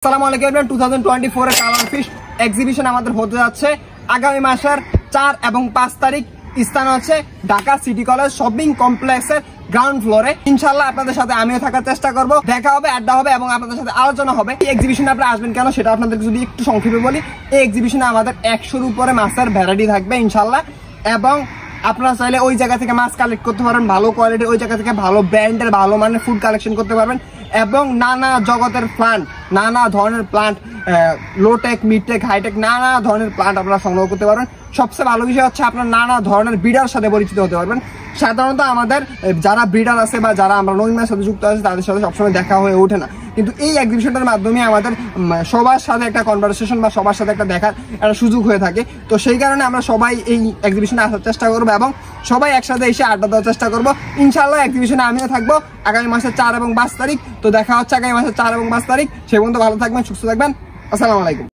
আসসালামু আলাইকুম এভরিওয়ান 2024 এর কালার ফিশ এক্সিবিশন আমাদের হতে যাচ্ছে আগামী মাসের 4 এবং 5 তারিখ। স্থান হচ্ছে ঢাকা সিটি কলেজ শপিং কমপ্লেক্সের গ্রাউন্ড ফ্লোরে। ইনশাআল্লাহ আপনাদের সাথে আমিও থাকার চেষ্টা করব, দেখা হবে, আড্ডা হবে এবং আপনাদের সাথে আলোচনা হবে। এই এক্সিবিশনে আপনারা আসবেন কেন সেটা আপনাদেরকে যদি একটু সংক্ষেপে বলি। এই এক্সিবিশনে আমাদের 100-র উপরে মাছের ভ্যারাইটি থাকবে ইনশাআল্লাহ, এবং আপনারা চাইলে ওই জায়গা থেকে মাছ কালেক্ট করতে পারবেন, ভালো কোয়ালিটির, ওই জায়গা থেকে ভালো ব্র্যান্ডের ভালো মানের ফুড কালেকশন করতে পারবেন, এবং নানা জগতের প্লান্ট, নানা ধরনের প্লান্ট, লোটেক, মিডটেক, হাইটেক, নানা ধরনের প্লান্ট আপনারা সংগ্রহ করতে পারবেন। সবচেয়ে ভালো বিষয় হচ্ছে আপনারা নানা ধরনের ব্রিডার সাথে পরিচিত হতে পারবেন। সাধারণত আমাদের যারা ব্রিডার আছে বা যারা আমরা নৌমার সাথে যুক্ত আছে তাদের সাথে সবসময় দেখা হয়ে ওঠে না, কিন্তু এই এক্সিবিশনটার মাধ্যমে আমাদের সবার সাথে একটা কনভারসেশন বা সবার সাথে একটা দেখার একটা সুযোগ হয়ে থাকে। তো সেই কারণে আমরা সবাই এই এক্সিবিশনে আসার চেষ্টা করবো এবং সবাই একসাথে এসে আড্ডা দেওয়ার চেষ্টা করবো। ইনশাআল্লাহ এক্সিবিশনে আমিও থাকবো আগামী মাসের 4 এবং 5 তারিখ। তো দেখা হচ্ছে আগামী মাসের 4 এবং 5 তারিখ। সে পর্যন্ত ভালো থাকবেন, সুস্থ থাকবেন। আসসালামু আলাইকুম।